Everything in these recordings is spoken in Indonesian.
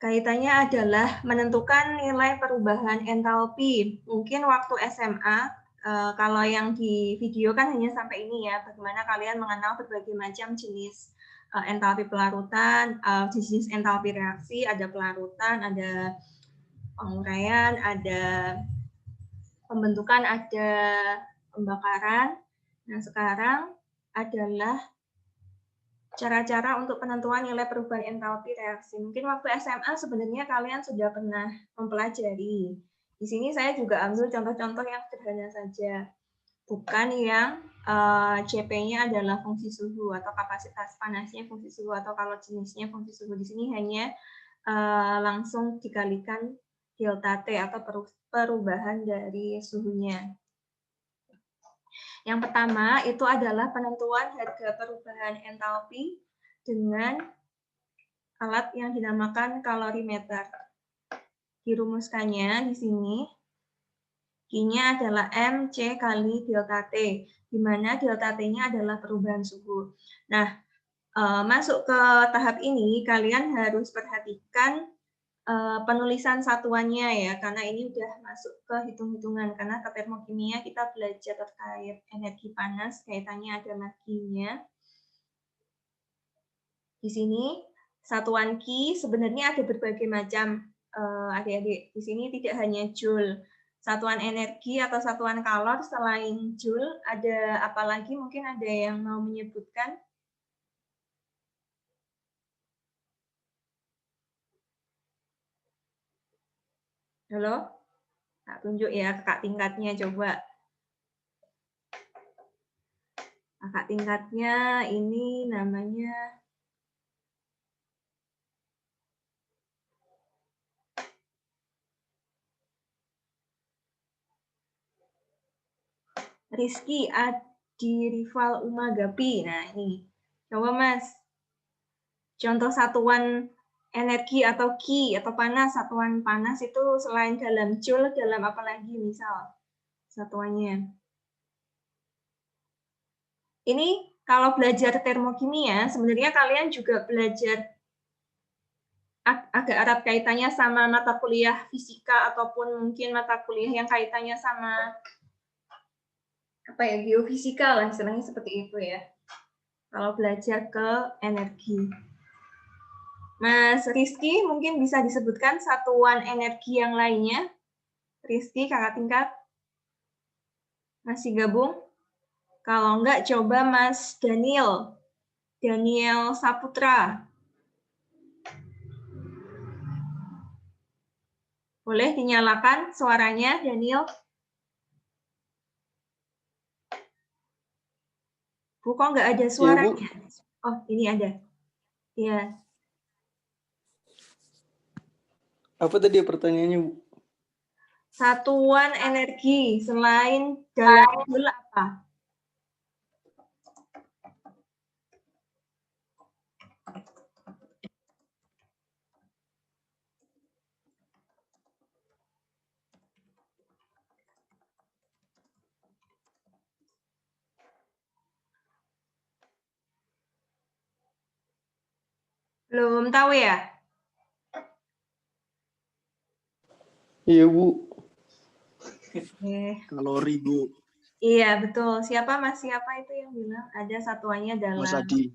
Kaitannya adalah menentukan nilai perubahan entalpi. Mungkin waktu SMA, kalau yang di video kan hanya sampai ini ya, bagaimana kalian mengenal berbagai macam jenis entalpi pelarutan, jenis entalpi reaksi, ada pelarutan, ada penguraian, ada pembentukan, ada pembakaran. Nah, sekarang adalah cara-cara untuk penentuan nilai perubahan entalpi reaksi. Mungkin waktu SMA sebenarnya kalian sudah pernah mempelajari. Di sini saya juga ambil contoh-contoh yang sederhana saja. Bukan yang CP-nya adalah fungsi suhu atau kapasitas panasnya fungsi suhu atau kalau jenisnya fungsi suhu. Di sini hanya langsung dikalikan delta T atau perubahan dari suhunya. Yang pertama itu adalah penentuan harga perubahan entalpi dengan alat yang dinamakan kalorimeter. Dirumuskannya di sini, Q-nya adalah MC kali delta T, di mana delta T-nya adalah perubahan suhu. Nah, masuk ke tahap ini, kalian harus perhatikan penulisan satuannya ya, karena ini udah masuk ke hitung-hitungan, karena ke termokimia kita belajar terkait energi panas, kaitannya adalah Q-nya. Di sini satuan Q sebenarnya ada berbagai macam, adik-adik. Di sini tidak hanya Joule. Satuan energi atau satuan kalor selain Joule, ada apa lagi? Mungkin ada yang mau menyebutkan? Halo? Tak tunjuk ya kakak tingkatnya, coba. Kakak tingkatnya ini namanya Rizky Adi Rival Umagapi. Nah ini, coba Mas. Contoh satuan energi atau Q atau panas, satuan panas itu selain dalam Joule, dalam apa lagi misal satuannya. Ini kalau belajar termokimia, sebenarnya kalian juga belajar agak erat kaitannya sama mata kuliah fisika ataupun mungkin mata kuliah yang kaitannya sama apa ya, geofisika lah istilahnya seperti itu ya. Kalau belajar ke energi. Mas Rizky mungkin bisa disebutkan satuan energi yang lainnya. Rizky, kakak tingkat. Masih gabung? Kalau enggak, coba Mas Daniel. Daniel Saputra. Boleh dinyalakan suaranya, Daniel? Bu, kok nggak ada suaranya? Ya, oh, ini ada. Iya. Apa tadi pertanyaannya, Bu? Satuan energi selain dalam Joule apa? Belum tahu ya? Iya, Bu. Kalori, Bu. Iya, betul. Siapa Mas? Siapa itu yang bilang ada satuannya dalam... Mas Adi.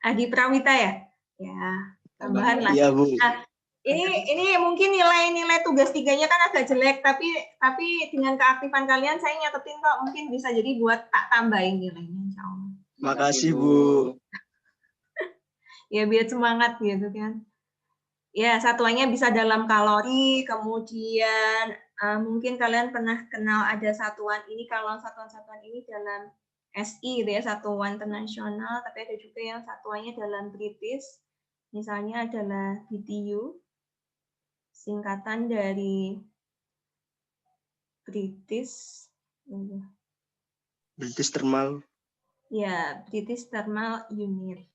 Adi Prawita ya? Ya, tambahan lah. Iya, Bu. Nah, ini mungkin nilai-nilai tugas 3-nya kan agak jelek, tapi dengan keaktifan kalian saya nyatetin kok, mungkin bisa jadi buat tak tambahin nilainya, insya Allah. Makasih, Bu. Ya, biar semangat gitu kan. Ya, satuannya bisa dalam kalori, kemudian mungkin kalian pernah kenal ada satuan ini, kalau satuan-satuan ini dalam SI gitu ya, satuan internasional, tapi ada juga yang satuannya dalam British, misalnya adalah BTU, singkatan dari British Thermal. Ya, British Thermal Unit.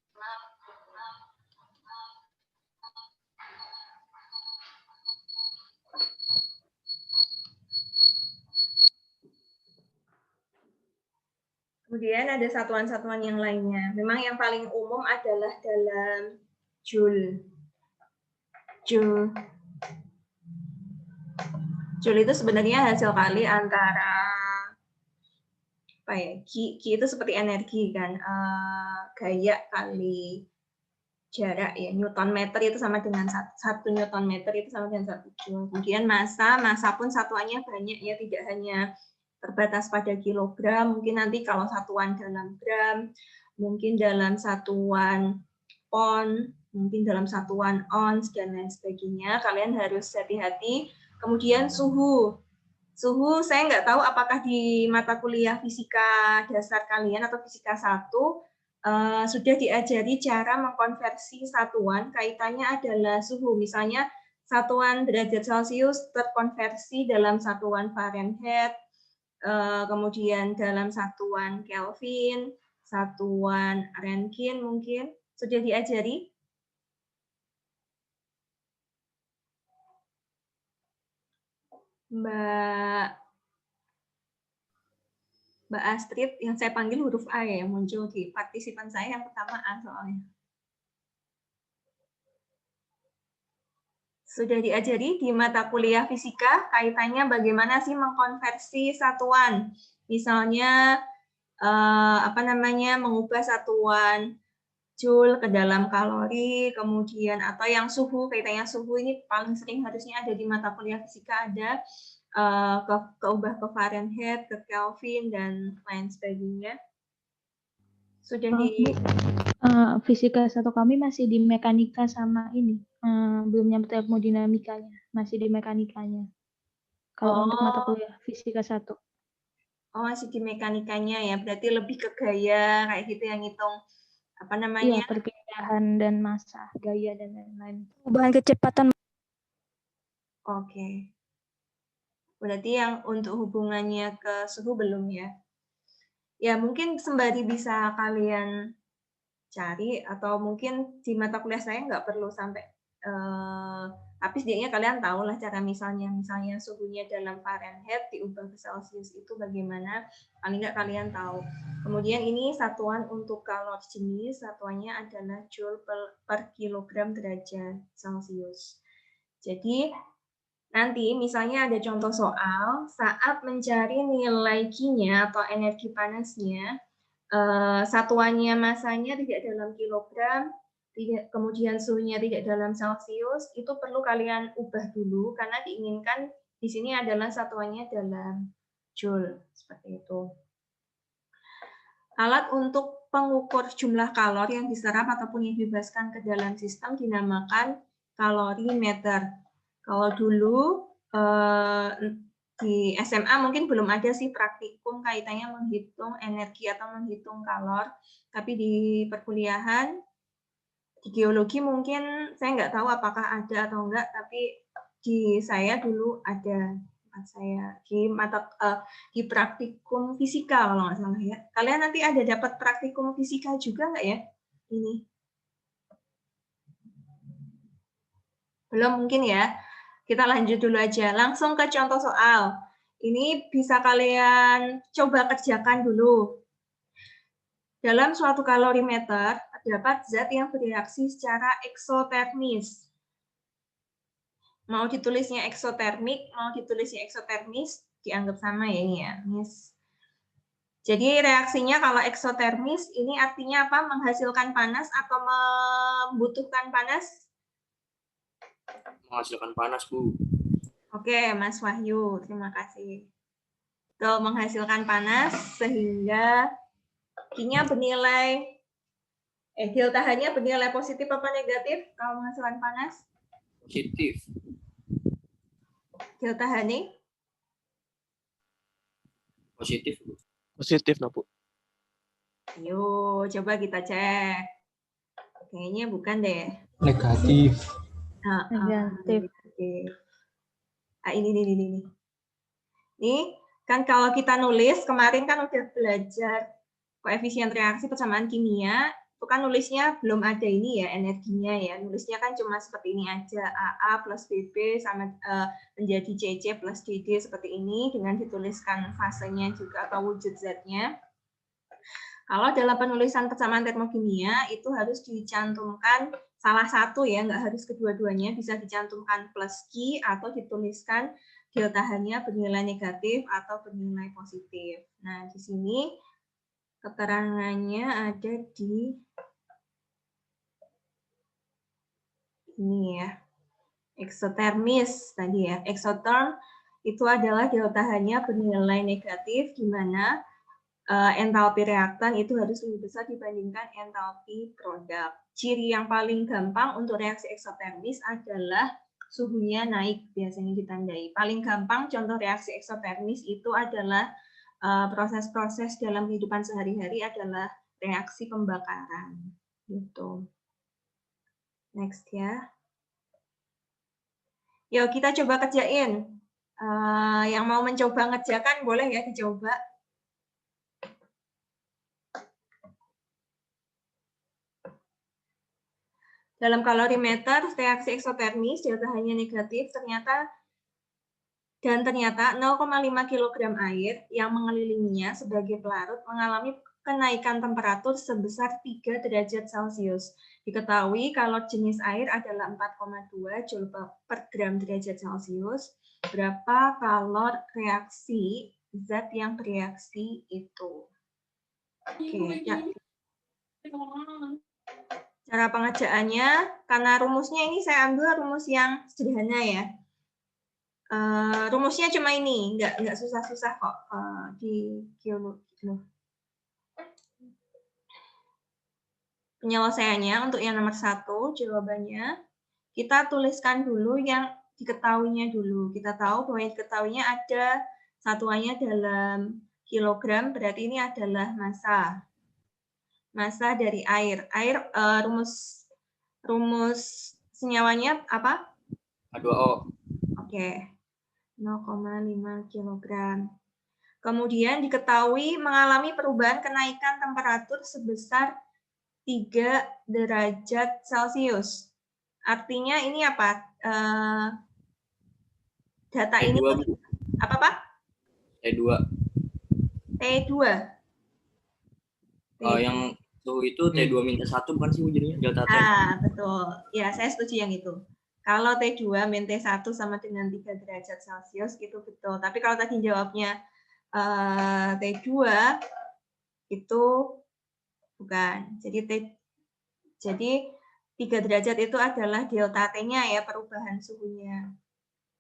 Kemudian ada satuan-satuan yang lainnya. Memang yang paling umum adalah dalam Joule. Joule. Joule itu sebenarnya hasil kali antara apa ya? Q itu seperti energi kan, gaya kali jarak ya. Newton meter itu sama dengan 1 Newton meter itu sama dengan 1 Joule. Kemudian massa pun satuannya banyak ya, tidak hanya terbatas pada kilogram, mungkin nanti kalau satuan dalam gram, mungkin dalam satuan pound, mungkin dalam satuan ons, dan lain sebagainya. Kalian harus hati-hati. Kemudian suhu. Suhu saya nggak tahu apakah di mata kuliah fisika dasar kalian atau fisika 1 sudah diajari cara mengkonversi satuan, kaitannya adalah suhu. Misalnya satuan derajat Celcius terkonversi dalam satuan Fahrenheit, kemudian dalam satuan Kelvin, satuan Rankine mungkin. Sudah diajari? Mbak Astrid, yang saya panggil huruf A ya, muncul di partisipan saya yang pertama A soalnya. Sudah diajari di mata kuliah fisika, kaitannya bagaimana sih mengkonversi satuan. Misalnya, mengubah satuan Joule ke dalam kalori, kemudian atau yang suhu, kaitannya suhu ini paling sering harusnya ada di mata kuliah fisika, ada keubah ke Fahrenheit, ke Kelvin, dan lain sebagainya. Sudah di fisika 1 kami masih di mekanika sama ini, belum nyampe termodinamikanya, masih di mekanikanya. Kalau untuk mata kuliah fisika 1. Oh, masih di mekanikanya ya, berarti lebih ke gaya kayak gitu yang ngitung apa namanya? Iya, perpindahan dan massa, gaya dan lain-lain. Perubahan kecepatan. Oke. Berarti yang untuk hubungannya ke suhu belum ya? Ya, mungkin sembari bisa kalian cari, atau mungkin di mata kuliah saya nggak perlu sampai, tapi setidaknya kalian tahu lah cara misalnya suhunya dalam Fahrenheit diubah ke Celcius itu bagaimana, paling nggak kalian tahu. Kemudian ini satuan untuk kalor jenis, satuannya adalah Joule per kilogram derajat Celcius. Jadi, nanti misalnya ada contoh soal, saat mencari nilai Q-nya atau energi panasnya, satuannya masanya tidak dalam kilogram, kemudian suhunya tidak dalam Celcius, itu perlu kalian ubah dulu, karena diinginkan di sini adalah satuannya dalam Joule, seperti itu. Alat untuk pengukur jumlah kalor yang diserap ataupun yang dibebaskan ke dalam sistem dinamakan kalorimeter. Kalau dulu di SMA mungkin belum ada sih praktikum kaitannya menghitung energi atau menghitung kalor, tapi di perkuliahan, di geologi mungkin saya nggak tahu apakah ada atau enggak, tapi di saya dulu ada, saya di praktikum fisika kalau nggak salah ya. Kalian nanti ada dapat praktikum fisika juga nggak ya? Ini belum mungkin ya. Kita lanjut dulu aja, langsung ke contoh soal. Ini bisa kalian coba kerjakan dulu. Dalam suatu kalorimeter, terdapat zat yang bereaksi secara eksotermis. Mau ditulisnya eksotermik, mau ditulisnya eksotermis, dianggap sama ya ini ya, Miss. Jadi reaksinya kalau eksotermis, ini artinya apa? Menghasilkan panas atau membutuhkan panas? Menghasilkan panas, Bu. Oke, Mas Wahyu, terima kasih. Tuh, menghasilkan panas sehingga Q-nya bernilai, delta H-nya bernilai positif apa negatif kalau menghasilkan panas? Positif. Delta H-nya? Positif, Bu. Positif, Bu. Ayo, coba kita cek. Kayaknya bukan deh. Negatif. Negatif. Ah, ini. Nih, kan kalau kita nulis, kemarin kan udah belajar koefisien reaksi persamaan kimia, itu kan nulisnya belum ada ini ya, energinya ya. Nulisnya kan cuma seperti ini aja, AA plus BB sama menjadi CC plus DD seperti ini, dengan dituliskan fasenya juga atau wujud zatnya. Kalau dalam penulisan persamaan termokimia, itu harus dicantumkan salah satu ya, nggak harus kedua-duanya, bisa dicantumkan plus Q atau dituliskan delta-H-nya bernilai negatif atau bernilai positif. Nah, di sini keterangannya ada di ini ya, eksotermis tadi ya. Eksoterm itu adalah delta H-nya bernilai negatif, di mana entalpi reaktan itu harus lebih besar dibandingkan entalpi produk. Ciri yang paling gampang untuk reaksi eksotermis adalah suhunya naik, biasanya ditandai. Paling gampang contoh reaksi eksotermis itu adalah proses-proses dalam kehidupan sehari-hari adalah reaksi pembakaran. Gitu. Next ya. Yuk kita coba kerjain. Yang mau mencoba ngerjakan boleh ya dicoba. Dalam kalorimeter, reaksi eksotermis, delta H-nya negatif, ternyata 0,5 kg air yang mengelilinginya sebagai pelarut mengalami kenaikan temperatur sebesar 3 derajat Celcius. Diketahui kalau jenis air adalah 4,2 Joule per gram derajat Celcius. Berapa kalor reaksi zat yang bereaksi itu? Oke, ya. Cara pengerjaannya, karena rumusnya ini saya ambil rumus yang sederhana ya. Rumusnya cuma ini, nggak susah-susah kok di geologi. Penyelesaiannya untuk yang nomor 1, jawabannya kita tuliskan dulu yang diketahuinya dulu. Kita tahu bahwa yang diketahuinya ada satuannya dalam kilogram, berarti ini adalah massa. Massa dari air. Air rumus senyawanya apa? H2O. Oke. 0,5 kg. Kemudian diketahui mengalami perubahan kenaikan temperatur sebesar 3 derajat Celcius. Artinya ini apa? Data T2, ini apa Pak? T2. T2. Yang suhu itu T2 minus 1 bukan sih jadinya delta T? Betul. Ya, saya setuju yang itu. Kalau T2 min T1 sama dengan 3 derajat Celcius, itu betul. Tapi kalau tadi jawabnya T2, itu bukan. Jadi 3 derajat itu adalah delta T-nya ya, perubahan suhunya.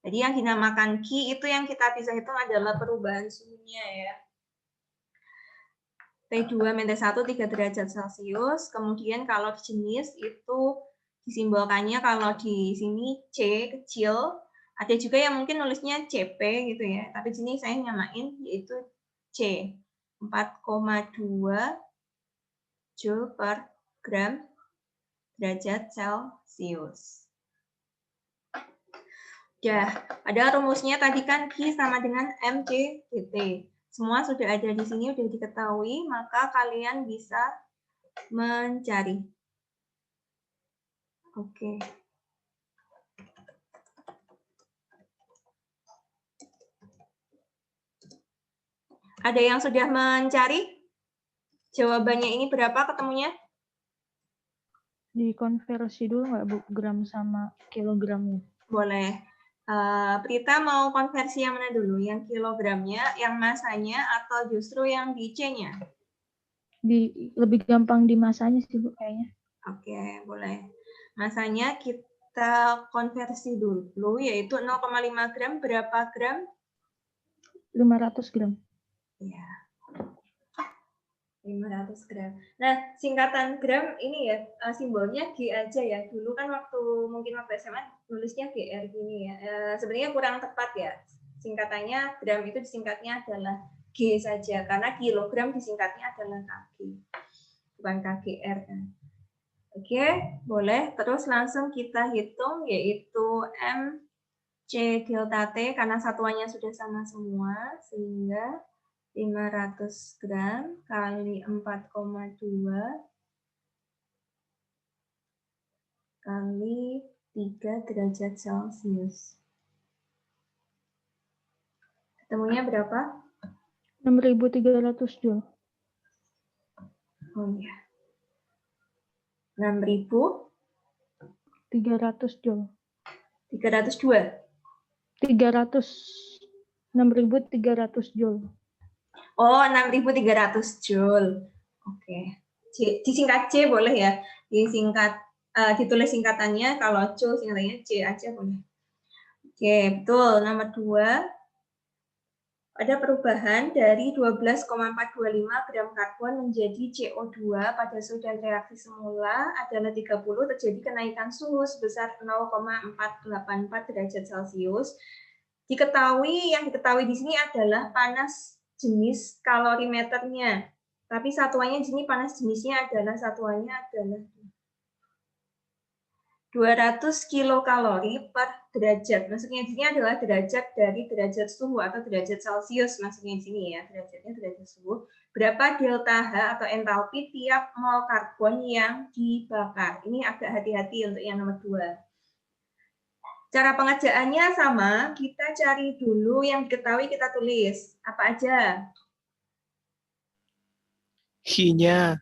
Jadi yang dinamakan Q itu yang kita bisa hitung adalah perubahan suhunya ya. T2 min T1 3 derajat Celcius. Kemudian kalau jenis itu disimbolkannya kalau di sini C kecil. Ada juga yang mungkin nulisnya CP gitu ya. Tapi sini saya nyamain yaitu C. 4,2 Joule per gram derajat Celcius. Ya, ada rumusnya tadi kan Q sama dengan MC dt. Semua sudah ada di sini, sudah diketahui, maka kalian bisa mencari. Oke. Ada yang sudah mencari? Jawabannya ini berapa ketemunya? Dikonversi dulu nggak Bu, gram sama kilogramnya? Boleh. Prita mau konversi yang mana dulu? Yang kilogramnya, yang masanya, atau justru yang di C-nya? Lebih gampang di masanya sih Bu kayaknya. Oke, boleh. Masanya kita konversi dulu, yaitu 0,5 gram. Berapa gram? 500 gram. Ya. 500 gram. Nah, singkatan gram ini ya, simbolnya G aja ya. Dulu kan mungkin waktu SMA nulisnya GR gini ya. Sebenarnya kurang tepat ya. Singkatannya gram itu disingkatnya adalah G saja, karena kilogram disingkatnya adalah kg. Bukan KGR kan. Oke, boleh. Terus langsung kita hitung, yaitu M C delta T, karena satuannya sudah sama semua, sehingga 500 gram kali 4,2 kali 3 derajat Celcius. Ketemunya berapa? 6.300 Joule. Oh iya. 6.000 300 Joule. 302. 6.300 Joule. Oh, 6.300 Joule. Oke. Disingkat C boleh ya? Ditulis singkatannya, kalau Joule singkatannya C aja boleh. Oke, betul. Nomor 2. Ada perubahan dari 12,425 gram karbon menjadi CO2 pada suhu dan reaksi semula adalah 30, terjadi kenaikan suhu sebesar 0,484 derajat Celcius. Yang diketahui di sini adalah panas jenis kalorimeternya. Tapi satuannya di sini panas jenisnya adalah 200 kilokalori per derajat. Maksudnya di sini adalah derajat dari derajat suhu atau derajat Celcius. Maksudnya di sini ya, derajatnya derajat suhu. Berapa delta H atau entalpi tiap mol karbon yang dibakar. Ini agak hati-hati untuk yang nomor 2. Cara pengerjaannya sama, kita cari dulu yang diketahui kita tulis. Apa aja? Q-nya.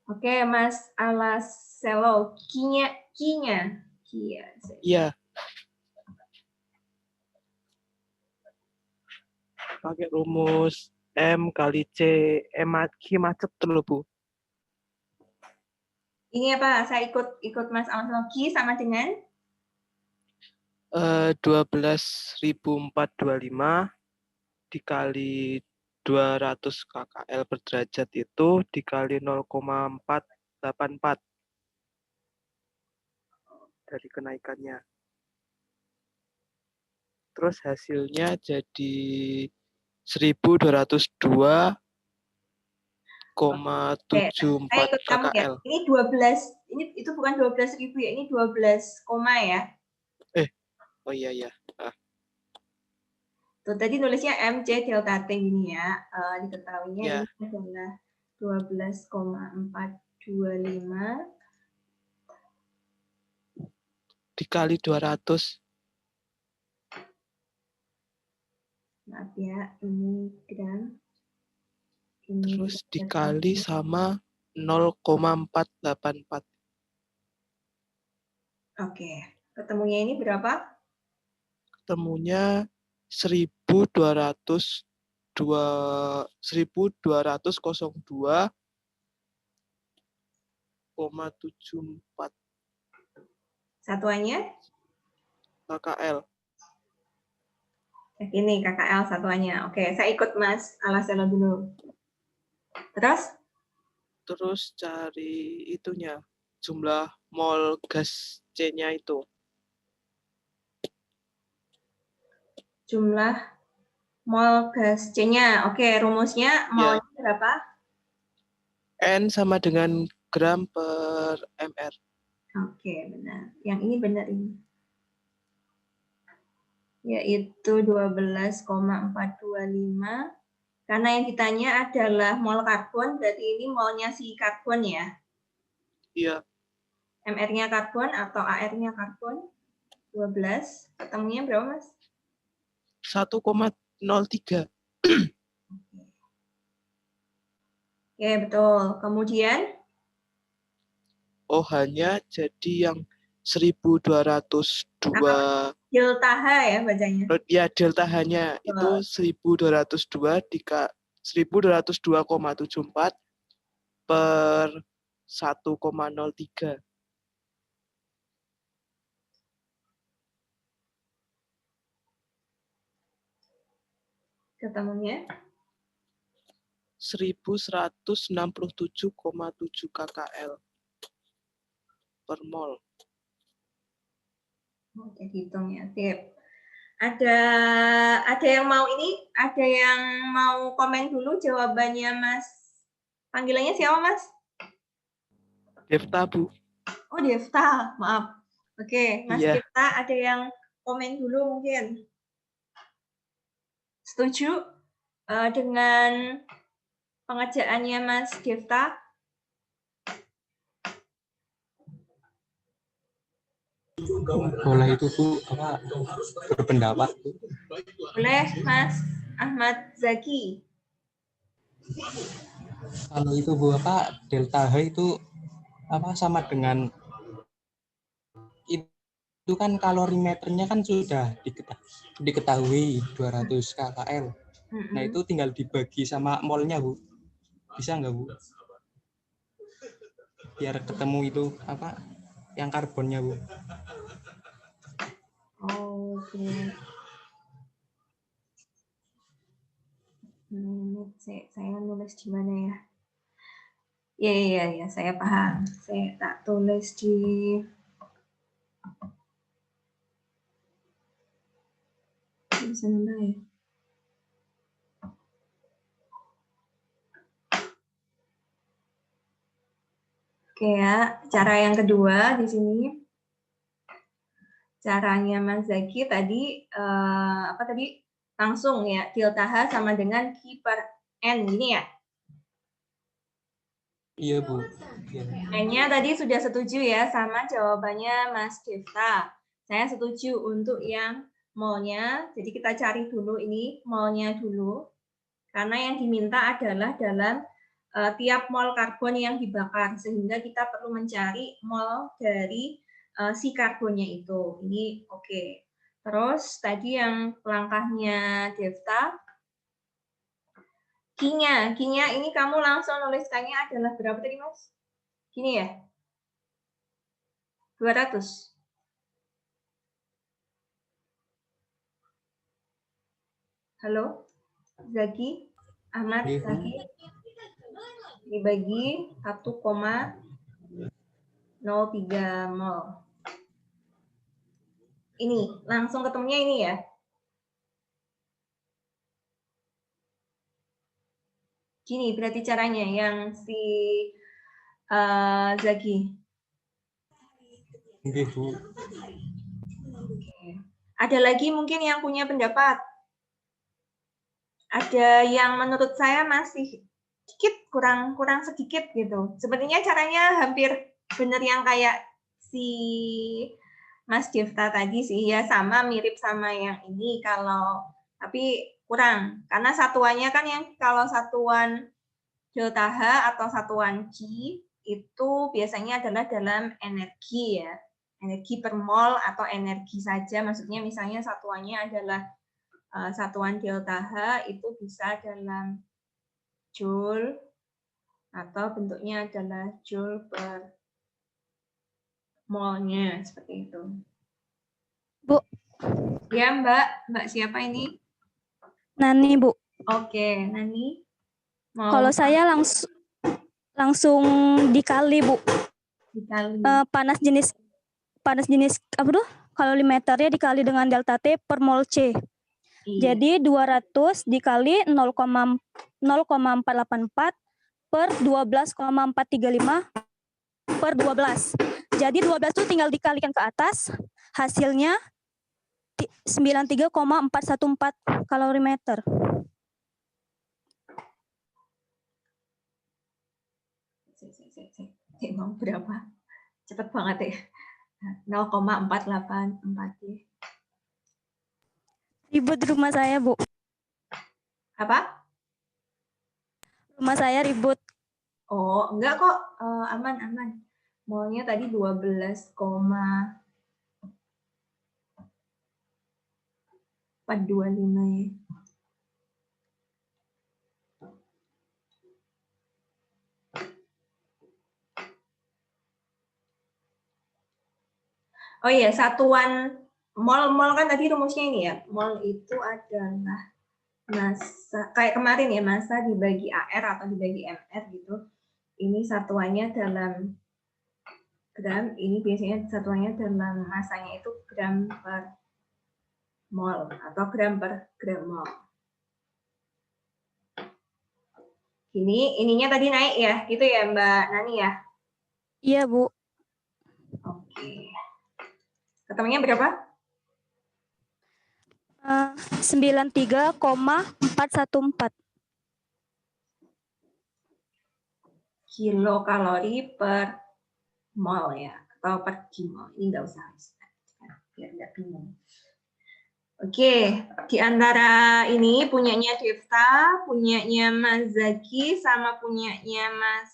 Oke, Mas Alaselo. Q-nya. Iya. Pakai rumus M kali C. Q macet dulu, Bu. Ini apa? Saya ikut Mas Alaselo. Q sama dengan? 12.425 dikali 200 KKL per derajat itu dikali 0,484 dari kenaikannya. Terus hasilnya jadi 1.202,74 KKL. Ini 12, itu bukan 12.000 ya, ini 12, ya. Oh iya. Tuh, tadi nulisnya MC delta T ini ya. Diketahuinya Ya. ini adalah 12,425 dikali 200. Maaf ya, ini gram. Ini Terus dikali sama 0,484. Oke. Ketemunya ini berapa? Ketemunya 1.202,74 Satuannya? KKL. Ini KKL satuannya. Oke, saya ikut Mas Alaselo dulu. Terus cari itunya, jumlah mol gas C-nya itu. Jumlah mol gas C-nya. Oke, rumusnya molnya berapa? N sama dengan gram per mr. Oke, benar. Yang ini benar ini. Yaitu 12,425. Karena yang ditanya adalah mol karbon, berarti ini molnya si karbon ya? Iya. MR-nya karbon atau AR-nya karbon? 12. Ketemunya berapa, Mas? 1,03. Oke, betul. Kemudian? OH-nya jadi yang 1.202. Delta H ya bacanya? Ya, delta H-nya itu 1.202,74 per 1,03. Ketemunya? 1.167,7 KKL per mol. Oke, hitung ya. Sip. Ada yang mau ini? Ada yang mau komen dulu jawabannya, Mas? Panggilannya siapa, Mas? Devta, Bu. Oh, Devta. Maaf. Oke, Mas Iya. Devta, ada yang komen dulu mungkin? Setuju dengan pengerjaannya Mas Devta? Boleh itu Bu, berpendapat. Boleh, Mas Ahmad Zaki. Kalau itu Bu, delta H itu sama dengan itu kan kalorimeternya kan sudah diketahui 200 kcal. Nah, itu tinggal dibagi sama molnya, Bu. Bisa nggak, Bu? Biar ketemu itu apa yang karbonnya, Bu. Oke. Saya nulis di mana ya? Ya, saya paham. Saya tak tulis di sana ya. Oke ya, cara yang kedua di sini. Caranya Mas Zaki tadi apa tadi? Langsung ya, delta H sama dengan Q per N gini ya. Iya, Bu. Iya. N-nya tadi sudah setuju ya sama jawabannya Mas Devta. Saya setuju untuk yang molnya. Jadi kita cari dulu ini molnya dulu. Karena yang diminta adalah dalam tiap mol karbon yang dibakar. Sehingga kita perlu mencari mol dari si karbonnya itu. Ini oke. Terus tadi yang langkahnya Devta. Q-nya ini kamu langsung nuliskannya adalah berapa tadi Mas? Gini ya? 200. Halo? Zaki? Ahmad? Iya, Bu. Zaki? Dibagi 1,03 mol. Ini, langsung ketemunya ini ya? Gini berarti caranya yang si Zaki. Oke, Bu. Ada lagi mungkin yang punya pendapat? Ada yang menurut saya masih sedikit kurang sedikit gitu. Sepertinya caranya hampir benar yang kayak si Mas Devta tadi sih ya, sama mirip sama yang ini tapi kurang karena satuannya kan yang kalau satuan delta H atau satuan Q itu biasanya adalah dalam energi ya. Energi per mol atau energi saja, maksudnya misalnya satuannya adalah satuan delta H itu bisa dalam joule atau bentuknya adalah joule per molnya seperti itu. Bu. Ya Mbak siapa ini? Nani, Bu. Oke, Nani. Kalau saya langsung dikali, Bu. Dikali. Panas jenis apa tuh? Kalorimeternya dikali dengan delta T per mol C. Iya. Jadi 200 dikali 0,484 per 12,435 per 12. Jadi 12 itu tinggal dikalikan ke atas, hasilnya 93,414 kalorimeter. Emang berapa? Cepet banget ya. 0,484 ya. Ribut rumah saya, Bu. Apa? Rumah saya ribut. Oh, enggak kok. Aman. Molnya tadi 12,425 ya. Oh iya, satuan mol kan tadi rumusnya ini ya. Mol itu adalah massa, kayak kemarin ya, massa dibagi AR atau dibagi MR gitu. Ini satuannya dalam gram, ini biasanya satuannya dalam massanya itu gram per mol atau gram per gram mol. Ininya tadi naik ya, gitu ya Mbak Nani ya? Iya, Bu. Oke. Ketemunya berapa? 93,414 kilokalori per mol ya, atau per kimol. Ini nggak usah biar nggak bingung. Oke, di antara ini punyanya Devta, punyanya Mas Zaki, sama punyanya Mas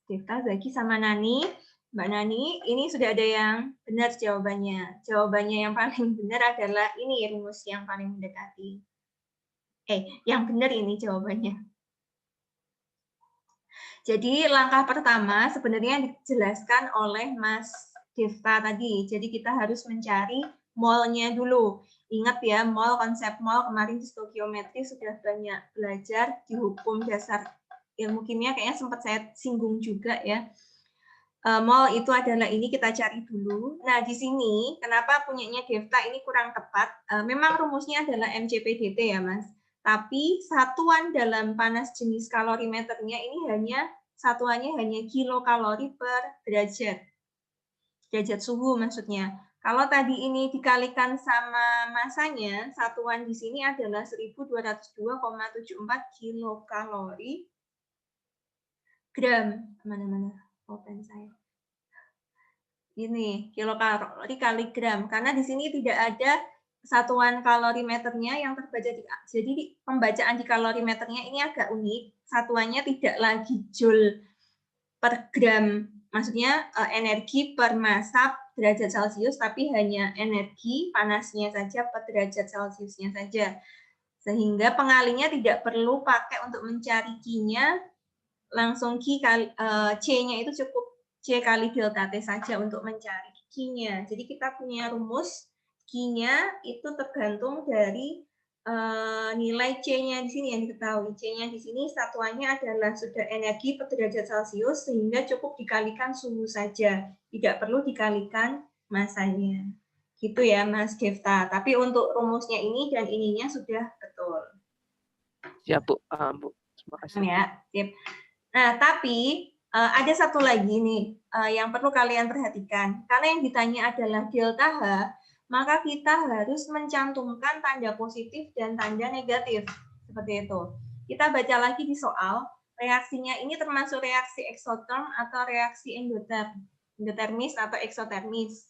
Devta, Zaki, sama Nani. Mbak Nani, ini sudah ada yang benar jawabannya. Jawabannya yang paling benar adalah ini rumus yang paling mendekati. Yang benar ini jawabannya. Jadi langkah pertama sebenarnya dijelaskan oleh Mas Devta tadi. Jadi kita harus mencari mol-nya dulu. Ingat ya, mol, konsep mol kemarin di stoikiometri sudah banyak belajar di hukum dasar ilmu kimia, kayaknya sempat saya singgung juga ya. Mol itu adalah ini, kita cari dulu. Nah, di sini kenapa punyanya Devta ini kurang tepat? Memang rumusnya adalah MCPDT ya, Mas. Tapi satuan dalam panas jenis kalorimeternya ini satuannya hanya kilokalori per derajat. Derajat suhu maksudnya. Kalau tadi ini dikalikan sama masanya, satuan di sini adalah 1202,74 kilokalori gram. Mana-mana open saya. Ini kilokalori kali gram, karena di sini tidak ada satuan kalorimeternya yang terbaca jadi pembacaan di kalorimeternya ini agak unik. Satuannya tidak lagi joule per gram, maksudnya energi per massa derajat Celcius, tapi hanya energi panasnya saja per derajat Celciusnya saja. Sehingga pengalinya tidak perlu pakai untuk mencari Q-nya, langsung C-nya itu cukup C kali delta T saja untuk mencari Q-nya. Jadi kita punya rumus Q-nya itu tergantung dari nilai C-nya di sini yang diketahui. C-nya di sini satuannya adalah sudah energi per derajat Celcius, sehingga cukup dikalikan suhu saja. Tidak perlu dikalikan masanya. Gitu ya Mas Devta. Tapi untuk rumusnya ini dan ininya sudah betul. Siap, Bu. Bu. Terima kasih. Ya, sip. Nah, tapi ada satu lagi nih yang perlu kalian perhatikan. Karena yang ditanya adalah delta H, maka kita harus mencantumkan tanda positif dan tanda negatif. Seperti itu. Kita baca lagi di soal, reaksinya ini termasuk reaksi eksoterm atau reaksi endotermis atau eksotermis.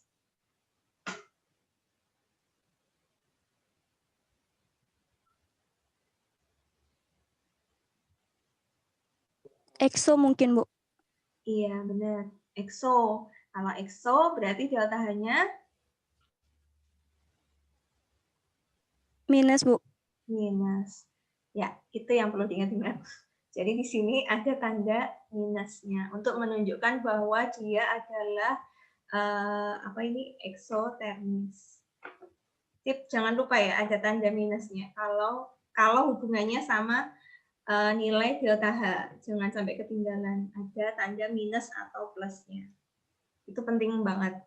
Ekso mungkin, Bu. Iya, benar. Ekso. Kalau ekso berarti delta H-nya Minus, Bu. minus. Ya, itu yang perlu diingat-ingat. Jadi di sini ada tanda minusnya untuk menunjukkan bahwa dia adalah eksotermis. Tip, jangan lupa ya ada tanda minusnya. Kalau hubungannya sama nilai delta H, jangan sampai ketinggalan. Ada tanda minus atau plusnya. Itu penting banget.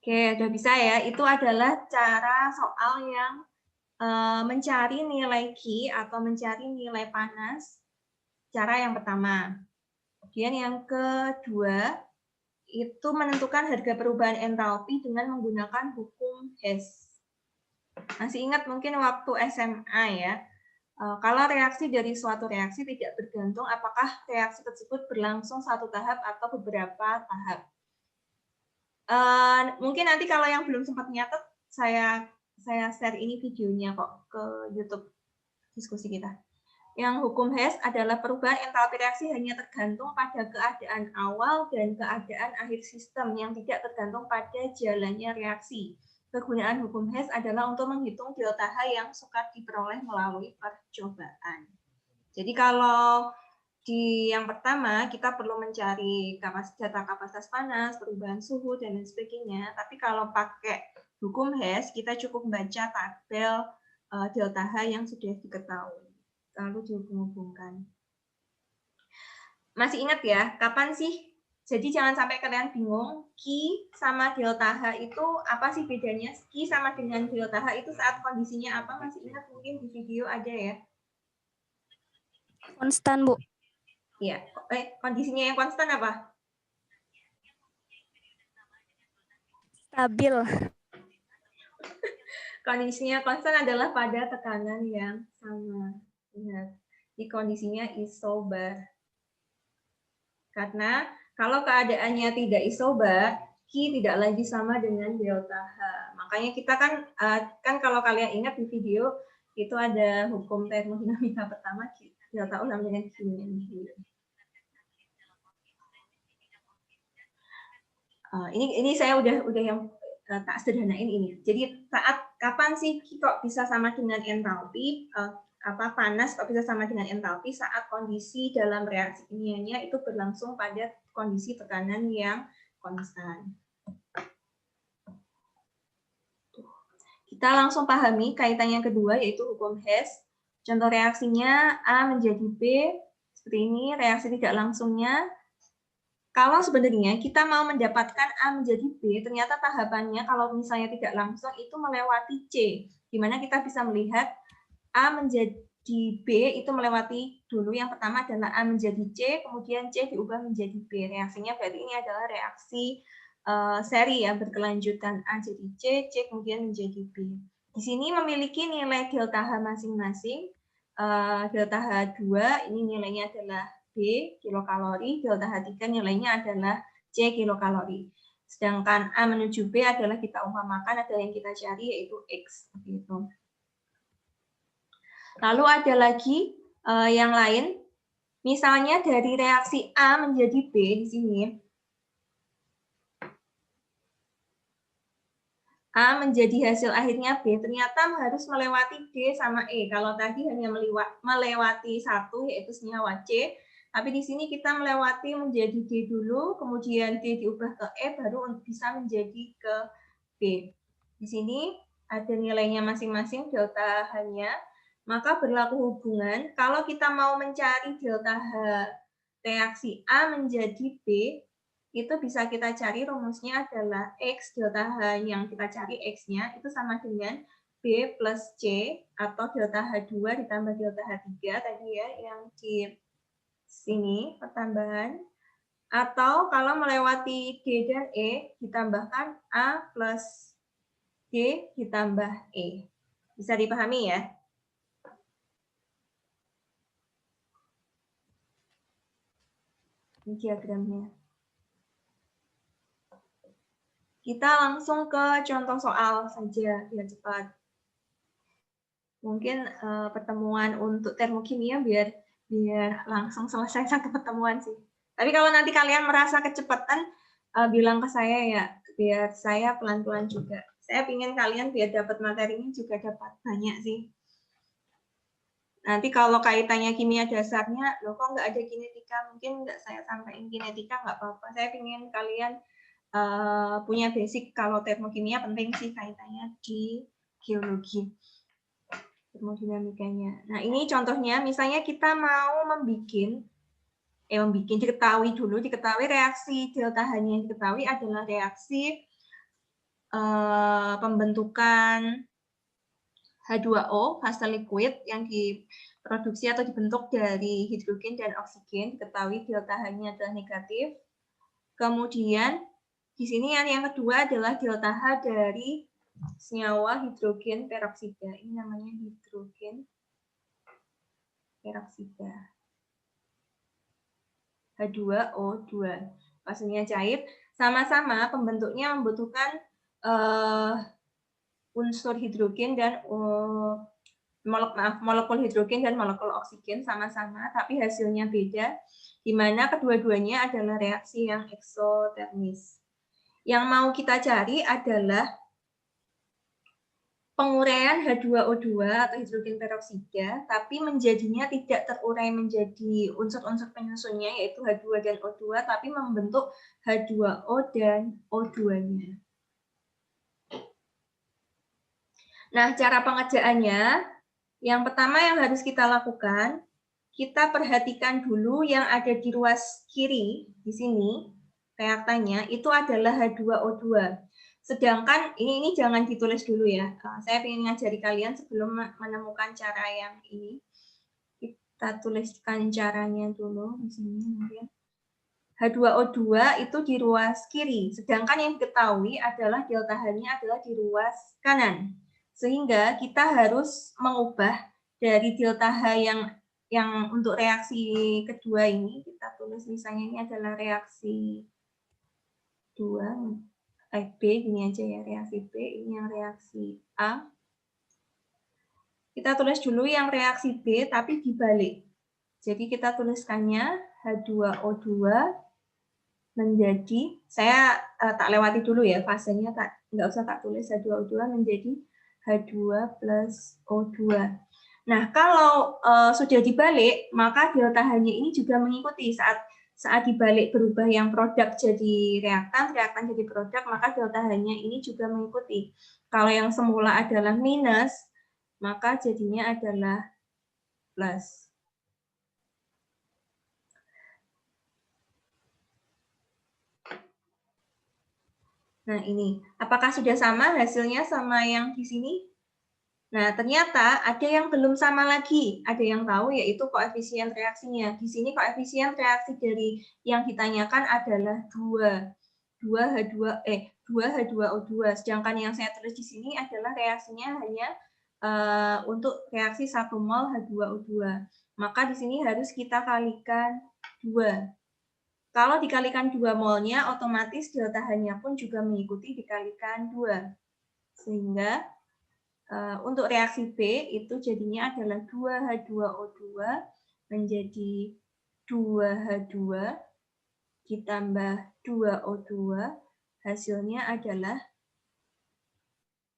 Oke, udah bisa ya. Itu adalah cara soal yang mencari nilai Q atau mencari nilai panas. Cara yang pertama. Kemudian yang kedua, itu menentukan harga perubahan entalpi dengan menggunakan hukum Hess. Masih ingat mungkin waktu SMA ya, kalau reaksi dari suatu reaksi tidak bergantung apakah reaksi tersebut berlangsung satu tahap atau beberapa tahap. Mungkin nanti kalau yang belum sempat nyatet, saya share ini videonya kok ke YouTube diskusi kita. Yang hukum Hess adalah perubahan entalpi reaksi hanya tergantung pada keadaan awal dan keadaan akhir sistem yang tidak tergantung pada jalannya reaksi. Kegunaan hukum Hess adalah untuk menghitung delta H yang suka diperoleh melalui percobaan. Jadi kalau di yang pertama, kita perlu mencari data kapasitas panas, perubahan suhu, dan lain sebagainya. Tapi kalau pakai hukum Hess, kita cukup baca tabel delta H yang sudah diketahui. Lalu dihubung-hubungkan. Masih ingat ya, kapan sih? Jadi jangan sampai kalian bingung, Q sama delta H itu apa sih bedanya? Q sama dengan delta H itu saat kondisinya apa? Masih ingat mungkin di video ada ya? Konstan, Bu. Iya, kondisinya yang konstan apa? Stabil. Kondisinya konstan adalah pada tekanan yang sama. Lihat, di kondisinya isobar. Karena kalau keadaannya tidak isobar, Q tidak lagi sama dengan delta H. Makanya kita kan kalau kalian ingat di video, itu ada hukum termodinamika pertama, delta U sama dengan Q-nya. Ini saya udah yang tak sederhanain ini. Jadi saat kapan sih kok bisa sama dengan entalpi? Panas kok bisa sama dengan entalpi saat kondisi dalam reaksi kimianya itu berlangsung pada kondisi tekanan yang konstan. Kita langsung pahami kaitan yang kedua, yaitu hukum Hess. Contoh reaksinya A menjadi B, seperti ini, reaksi tidak langsungnya. Kalau sebenarnya kita mau mendapatkan A menjadi B, ternyata tahapannya kalau misalnya tidak langsung itu melewati C, di mana kita bisa melihat A menjadi B itu melewati dulu, yang pertama adalah A menjadi C, kemudian C diubah menjadi B. Reaksinya berarti ini adalah reaksi seri ya, berkelanjutan A jadi C, C kemudian menjadi B. Di sini memiliki nilai delta H masing-masing. Delta H2 ini nilainya adalah B kilokalori, delta H3 nilainya adalah C kilokalori. Sedangkan A menuju B adalah kita umpamakan adalah yang kita cari yaitu X. Gitu. Lalu ada lagi yang lain, misalnya dari reaksi A menjadi B di sini. A menjadi hasil akhirnya B, ternyata harus melewati D sama E. Kalau tadi hanya melewati satu, yaitu senyawa C, tapi di sini kita melewati menjadi D dulu, kemudian D diubah ke E, baru bisa menjadi ke B. Di sini ada nilainya masing-masing, delta H-nya, maka berlaku hubungan, kalau kita mau mencari delta H reaksi A menjadi B, itu bisa kita cari rumusnya adalah X delta H yang kita cari X-nya itu sama dengan B plus C atau delta H2 ditambah delta H3 tadi ya yang di sini pertambahan. Atau kalau melewati D dan E ditambahkan A plus D ditambah E. Bisa dipahami ya? Ini diagramnya. Kita langsung ke contoh soal saja, biar cepat. Mungkin pertemuan untuk termokimia biar langsung selesai satu pertemuan sih. Tapi kalau nanti kalian merasa kecepatan, bilang ke saya ya, biar saya pelan-pelan juga. Saya ingin kalian biar dapat materinya juga dapat banyak sih. Nanti kalau kaitannya kimia dasarnya, loh kok nggak ada kinetika, mungkin nggak saya sampaikan kinetika, nggak apa-apa. Saya ingin kalian punya basic, kalau termokimia penting sih kaitannya di geologi termodinamikanya. Nah ini contohnya, misalnya kita mau diketahui reaksi delta H yang diketahui adalah reaksi pembentukan H2O fase liquid yang diproduksi atau dibentuk dari hidrogen dan oksigen, diketahui delta H-nya adalah negatif. Kemudian di sini yang kedua adalah delta H dari senyawa hidrogen peroksida. Ini namanya hidrogen peroksida. H2O2. Fasenya cair. Sama-sama pembentuknya membutuhkan unsur hidrogen dan molekul hidrogen dan molekul oksigen sama-sama, tapi hasilnya beda, di mana kedua-duanya adalah reaksi yang eksotermis. Yang mau kita cari adalah penguraian H2O2 atau hidrogen peroksida, tapi menjadinya tidak terurai menjadi unsur-unsur penyusunnya, yaitu H2 dan O2, tapi membentuk H2O dan O2-nya. Nah, cara pengerjaannya, yang pertama yang harus kita lakukan, kita perhatikan dulu yang ada di ruas kiri, di sini, reaktannya, itu adalah H2O2. Sedangkan, ini jangan ditulis dulu ya, saya ingin ngajari kalian sebelum menemukan cara yang ini. Kita tuliskan caranya dulu, di sini mungkin. H2O2 itu di ruas kiri, sedangkan yang diketahui adalah delta H-nya adalah di ruas kanan. Sehingga kita harus mengubah dari delta H yang untuk reaksi kedua ini, kita tulis misalnya ini adalah reaksi 2, B, gini aja ya, reaksi B, ini yang reaksi A. Kita tulis dulu yang reaksi B, tapi dibalik. Jadi kita tuliskannya H2O2 menjadi, saya tak lewati dulu ya fasenya, nggak usah tak tulis, H2O2 menjadi H2 plus O2. Nah, kalau sudah dibalik, maka delta H-nya ini juga mengikuti saat dibalik berubah yang produk jadi reaktan, reaktan jadi produk, maka delta H-nya ini juga mengikuti. Kalau yang semula adalah minus, maka jadinya adalah plus. Nah, ini. Apakah sudah sama hasilnya sama yang di sini? Nah, ternyata ada yang belum sama lagi. Ada yang tahu, yaitu koefisien reaksinya. Di sini koefisien reaksi dari yang ditanyakan adalah 2H2O2. Sedangkan yang saya tulis di sini adalah reaksinya hanya untuk reaksi 1 mol H2O2. Maka di sini harus kita kalikan 2. Kalau dikalikan 2 molnya, otomatis delta H-nya pun juga mengikuti dikalikan 2. Sehingga untuk reaksi B itu jadinya adalah 2H2O2 menjadi 2H2 ditambah 2O2, hasilnya adalah,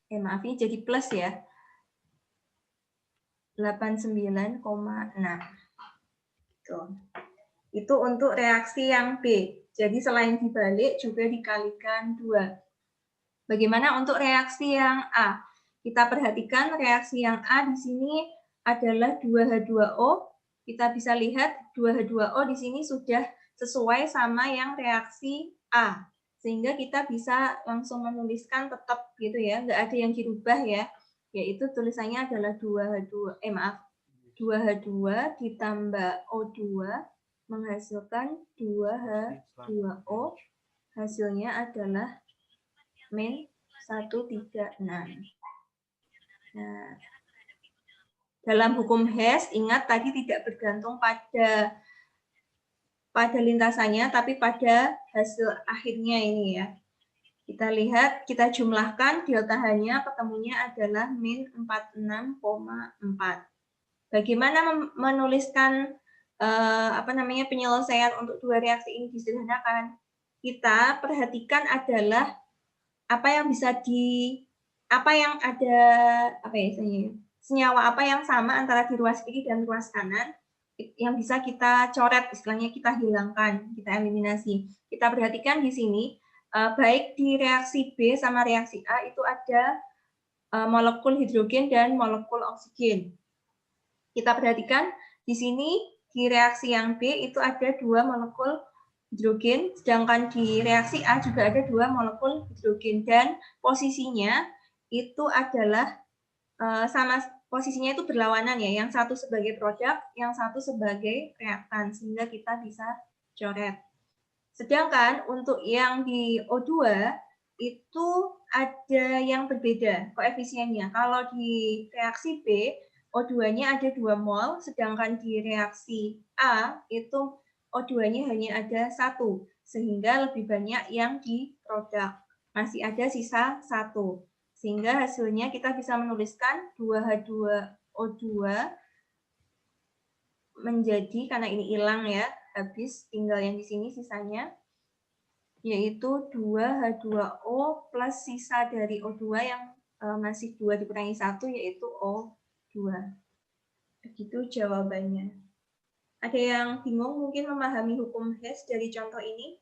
maaf ini jadi plus ya, 89,6. Tuh. Itu untuk reaksi yang B. Jadi selain dibalik juga dikalikan 2. Bagaimana untuk reaksi yang A? Kita perhatikan reaksi yang A di sini adalah 2H2O. Kita bisa lihat 2H2O di sini sudah sesuai sama yang reaksi A. Sehingga kita bisa langsung menuliskan tetap gitu ya, nggak ada yang dirubah ya. Yaitu tulisannya adalah 2H2 ditambah O2 menghasilkan 2H2O, hasilnya adalah min 136. Nah, dalam hukum Hess, ingat tadi tidak bergantung pada lintasannya, tapi pada hasil akhirnya ini ya. Kita lihat, kita jumlahkan delta H-nya, ketemunya adalah min 46,4. Bagaimana menuliskan penyelesaian untuk dua reaksi ini disederhanakan? Kita perhatikan adalah senyawa apa yang sama antara di ruas kiri dan ruas kanan yang bisa kita coret, istilahnya kita hilangkan, kita eliminasi. Kita perhatikan di sini, baik di reaksi B sama reaksi A itu ada molekul hidrogen dan molekul oksigen. Kita perhatikan di sini di reaksi yang B itu ada 2 molekul hidrogen, sedangkan di reaksi A juga ada 2 molekul hidrogen dan posisinya itu adalah posisinya itu berlawanan ya, yang satu sebagai produk, yang satu sebagai reaktan, sehingga kita bisa coret. Sedangkan untuk yang di O2 itu ada yang berbeda koefisiennya. Kalau di reaksi B, O2-nya ada 2 mol, sedangkan di reaksi A itu O2-nya hanya ada 1, sehingga lebih banyak yang di produk. Masih ada sisa 1. Sehingga hasilnya kita bisa menuliskan 2H2O2 menjadi, karena ini hilang ya, habis, tinggal yang di sini sisanya, yaitu 2H2O plus sisa dari O2 yang masih 2 dikurangi 1, yaitu O2. Begitu jawabannya. Ada yang bingung mungkin memahami hukum Hess dari contoh ini?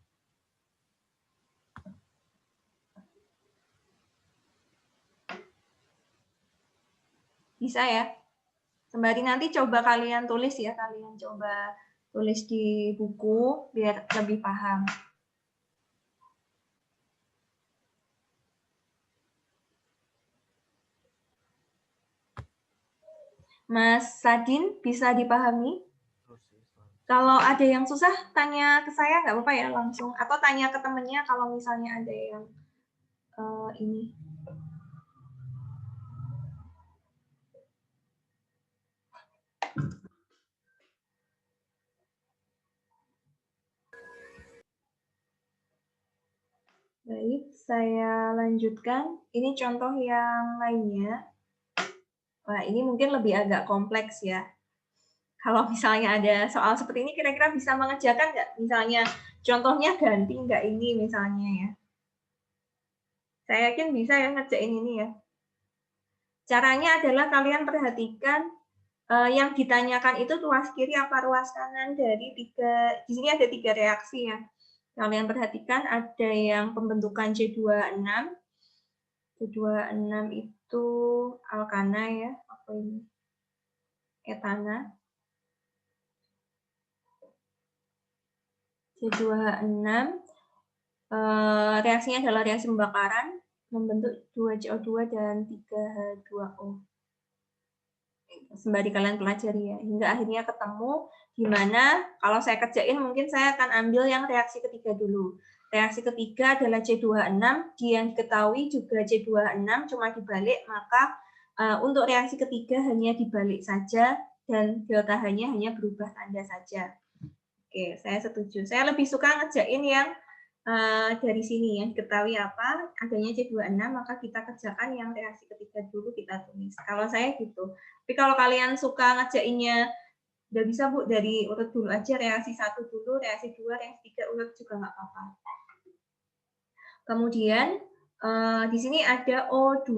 Bisa ya? Sembari nanti coba kalian tulis ya, kalian coba tulis di buku biar lebih paham. Mas Sadin, bisa dipahami? Kalau ada yang susah, tanya ke saya nggak apa-apa ya langsung. Atau tanya ke temennya kalau misalnya ada yang ini. Baik, saya lanjutkan. Ini contoh yang lainnya. Wah, ini mungkin lebih agak kompleks ya. Kalau misalnya ada soal seperti ini, kira-kira bisa mengerjakan nggak? Misalnya Contohnya ganti nggak ini misalnya ya. Saya yakin bisa ya ngerjain ini ya. Caranya adalah kalian perhatikan yang ditanyakan itu ruas kiri apa ruas kanan dari di sini ada 3 reaksi ya. Kalian perhatikan ada yang pembentukan C26. C26 itu alkana ya, apa ini? Etana. C26 reaksinya adalah reaksi pembakaran membentuk 2CO2 dan 3H2O. Sembari kalian pelajari ya, hingga akhirnya ketemu di mana kalau saya kerjain mungkin saya akan ambil yang reaksi ketiga dulu. Reaksi ketiga adalah C26, yang diketahui juga C26 cuma dibalik, maka untuk reaksi ketiga hanya dibalik saja dan delta H-nya hanya berubah tanda saja. Oke, saya setuju. Saya lebih suka ngerjain yang dari sini ya, diketahui apa adanya C26, maka kita kerjakan yang reaksi ketiga dulu kita tulis. Kalau saya gitu. Tapi kalau kalian suka ngerjainnya udah bisa Bu, dari urut dulu aja, reaksi 1 dulu, reaksi 2, reaksi 3 urut juga nggak apa-apa. Kemudian di sini ada O2.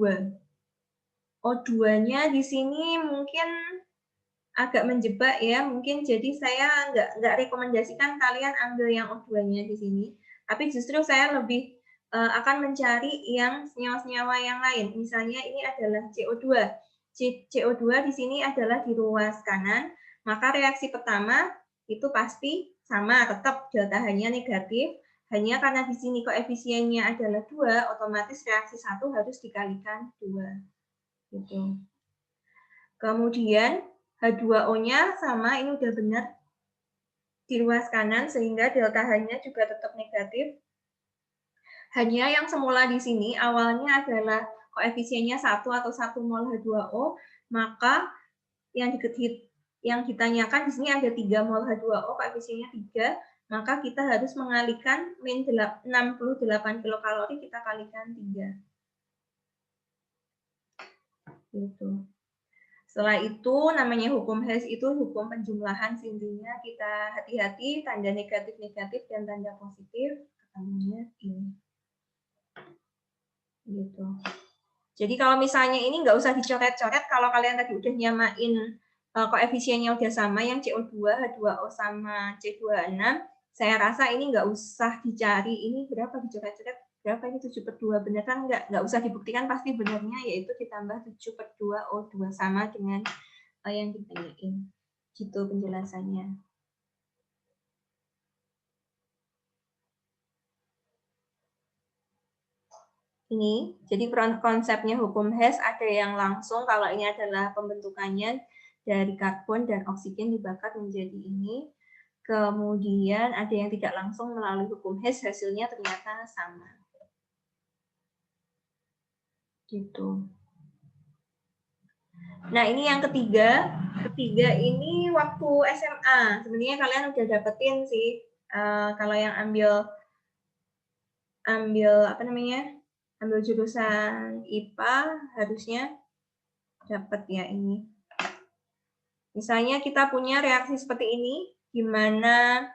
O2-nya di sini mungkin agak menjebak ya, mungkin jadi saya nggak rekomendasikan kalian ambil yang O2-nya di sini. Tapi justru saya lebih akan mencari yang senyawa-senyawa yang lain. Misalnya ini adalah CO2. CO2 di sini adalah di ruas kanan, maka reaksi pertama itu pasti sama, tetap delta H-nya negatif. Hanya karena di sini koefisiennya adalah 2, otomatis reaksi 1 harus dikalikan 2. Gitu. Kemudian H2O-nya sama, ini udah benar di ruas kanan, sehingga delta H-nya juga tetap negatif. Hanya yang semula di sini awalnya adalah koefisiennya 1 atau 1 mol H2O, maka yang ditanyakan di sini ada 3 mol H2O, koefisiennya 3, maka kita harus mengalihkan min 68 kilokalori, kita kalikan 3. Gitu. Setelah itu namanya hukum Hess itu hukum penjumlahan, intinya kita hati-hati tanda negatif-negatif dan tanda positif ketemunya ini. Gitu. Jadi kalau misalnya ini nggak usah dicoret-coret, kalau kalian tadi udah nyamain koefisiennya udah sama, yang CO2, H2O sama C26, saya rasa ini nggak usah dicari ini berapa dicoret-coret, berapa ini 7/2, bener kan nggak usah dibuktikan, pasti benernya yaitu ditambah 7/2 O2 sama dengan yang ditanyain. Gitu penjelasannya. Ini, jadi konsepnya hukum Hess ada yang langsung, kalau ini adalah pembentukannya dari karbon dan oksigen dibakar menjadi ini. Kemudian ada yang tidak langsung melalui hukum Hess, hasilnya ternyata sama. Gitu. Nah, ini yang ketiga. Ketiga ini waktu SMA. Sebenarnya kalian udah dapetin sih. Kalau yang ambil apa namanya? Ambil jurusan IPA harusnya dapat ya ini. Misalnya kita punya reaksi seperti ini, di mana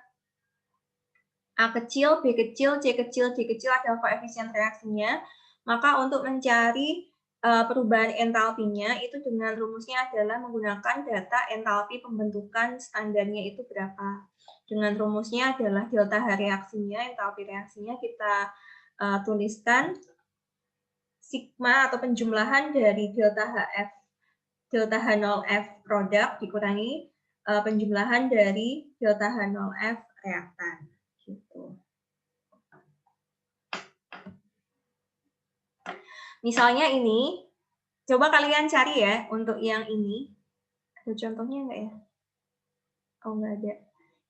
A kecil, B kecil, C kecil, D kecil adalah koefisien reaksinya. Maka untuk mencari perubahan entalpinya itu dengan rumusnya adalah menggunakan data entalpi pembentukan standarnya itu berapa. Dengan rumusnya adalah delta H reaksinya, entalpi reaksinya kita tuliskan sigma atau penjumlahan dari delta HF, delta H0F produk dikurangi penjumlahan dari delta H0F reaktan. Gitu. Misalnya ini, coba kalian cari ya untuk yang ini. Ada contohnya nggak ya? Oh, nggak ada.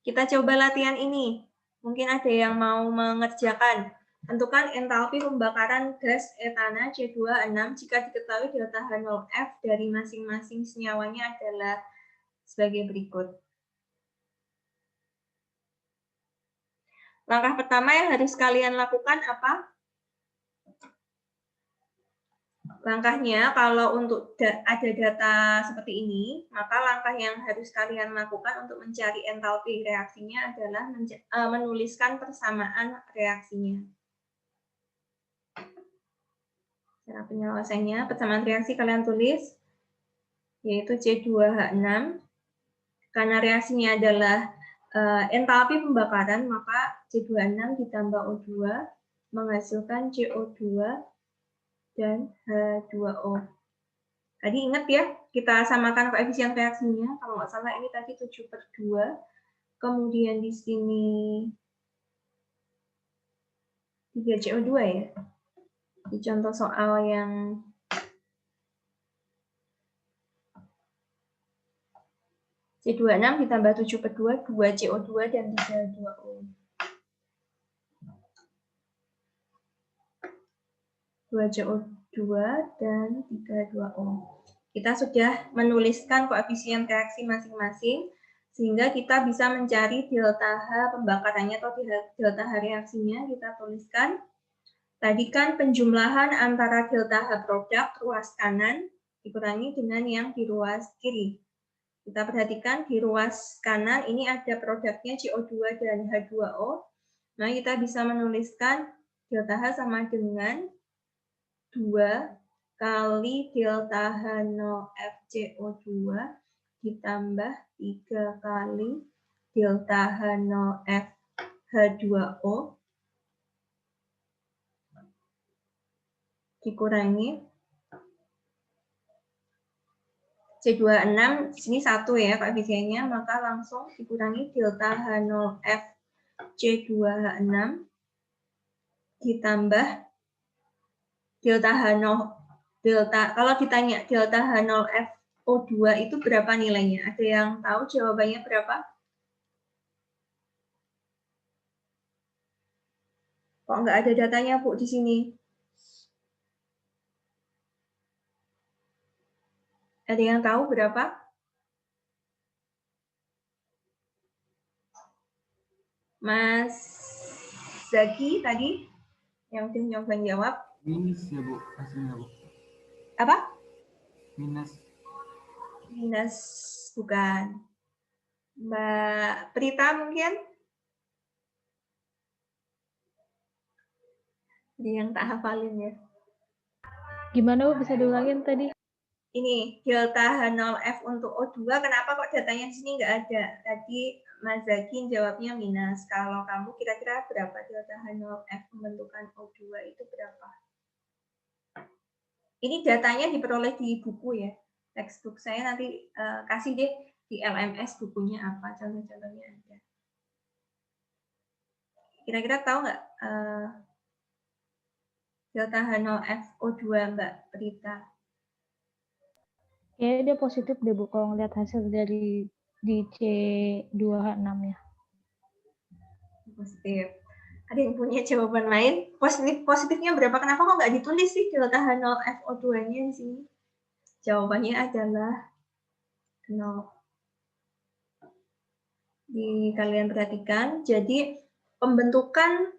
Kita coba latihan ini. Mungkin ada yang mau mengerjakan. Tentukan entalpi pembakaran gas etana C26 jika diketahui delta H0F dari masing-masing senyawanya adalah sebagai berikut. Langkah pertama yang harus kalian lakukan apa? Langkahnya kalau untuk ada data seperti ini, maka langkah yang harus kalian lakukan untuk mencari entalpi reaksinya adalah menuliskan persamaan reaksinya. Cara penyelesaiannya, persamaan reaksi kalian tulis, yaitu C2H6. Karena reaksinya adalah entalpi pembakaran, maka C26 ditambah O2 menghasilkan CO2 dan H2O. Tadi ingat ya, kita samakan koefisien reaksinya. Kalau nggak salah ini tadi 7/2. Kemudian di sini 3 CO2 ya. Di contoh soal yang C26 ditambah 7/2, 2 CO2 dan 3 H2O. 2 CO2 dan 3 H2O. Kita sudah menuliskan koefisien reaksi masing-masing, sehingga kita bisa mencari delta H pembakarannya atau delta H reaksinya. Kita tuliskan. Tadi kan penjumlahan antara delta H produk ruas kanan dikurangi dengan yang di ruas kiri. Kita perhatikan di ruas kanan ini ada produknya CO2 dan H2O. Nah, kita bisa menuliskan delta H sama dengan 2 kali delta H0F CO2 ditambah 3 kali delta H0F H2O dikurangi C26, sini 1 ya koefisiennya, maka langsung dikurangi delta H0F C2H6 ditambah delta H0, kalau ditanya delta H0F O2 itu berapa nilainya? Ada yang tahu jawabannya berapa? Kok nggak ada datanya, Bu, di sini? Ada yang tahu berapa? Mas Zaki tadi yang udah nyoba jawab. Minus ya, Bu, hasilnya, Bu. Apa? Minus. Minus, bukan. Mbak Prita mungkin? Dia yang tak hafalin ya. Gimana, Bu? Bisa diulangin tadi? Ini delta H0F untuk O2, kenapa kok datanya di sini nggak ada? Tadi Mas Zaki jawabnya minus. Kalau kamu kira-kira berapa delta H0F pembentukan O2 itu berapa? Ini datanya diperoleh di buku ya. Textbook saya nanti kasih deh di LMS bukunya apa, contoh-contohnya ada. Kira-kira tahu nggak delta H0F O2 Mbak Prita? Kayaknya dia positif deh, Bu, kalau ngeliat hasil dari di C2H6 ya. Positif. Ada yang punya jawaban lain? Positifnya berapa? Kenapa kok nggak ditulis sih delta H0FO2-nya di sini? Jawabannya adalah 0. Kalian perhatikan, jadi pembentukan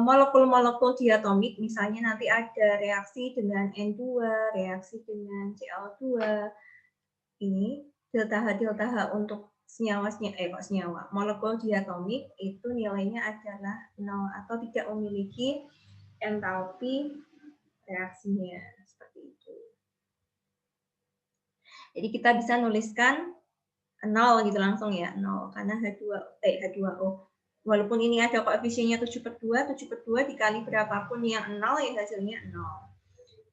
molekul-molekul diatomik, misalnya nanti ada reaksi dengan N2, reaksi dengan Cl2, ini delta H untuk senyawa molekul diatomik itu nilainya adalah 0 atau tidak memiliki entalpi reaksinya seperti itu. Jadi kita bisa nuliskan 0 gitu langsung ya, 0 karena H2O. Walaupun ini ada koefisiennya 7/2, 7/2 dikali berapapun yang 0 ya hasilnya 0.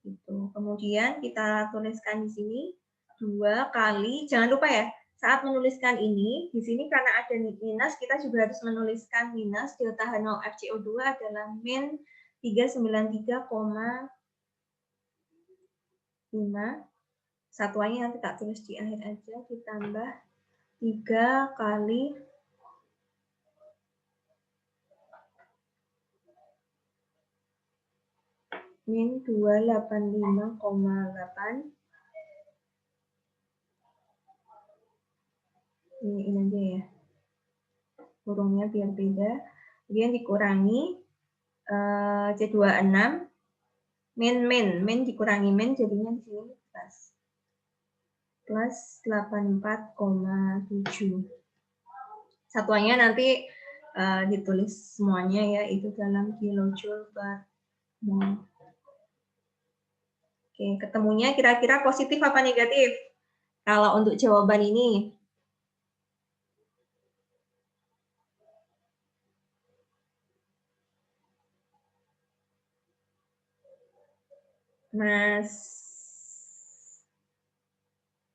Gitu. Kemudian kita tuliskan di sini 2 kali, jangan lupa ya, saat menuliskan ini, di sini karena ada minus, kita juga harus menuliskan minus delta H0FCO2 adalah min 393,5. Satuannya nanti tak tulis di akhir aja, ditambah 3 kali min 285,8. Ini aja ya. Kurungnya biar beda. Kemudian dikurangi C26 Min dikurangi min jadinya di sini plus 84,7. Satuannya nanti ditulis semuanya ya, itu dalam kilojoule per mol. Oke, ketemunya kira-kira positif apa negatif? Kalau untuk jawaban ini. Mas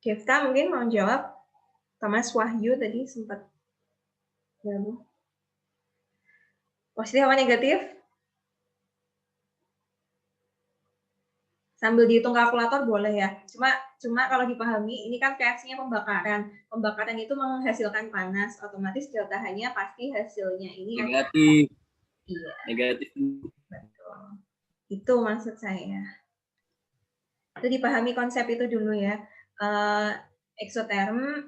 Devta mungkin mau jawab? Mas Wahyu tadi sempat gabung. Positif apa negatif? Sambil dihitung kalkulator boleh ya. Cuma kalau dipahami, ini kan reaksinya pembakaran. Pembakaran itu menghasilkan panas, otomatis delta H-nya pasti hasilnya ini negatif. Iya. Negatif. Betul. Itu maksud saya. Itu dipahami konsep itu dulu ya. Eksoterm,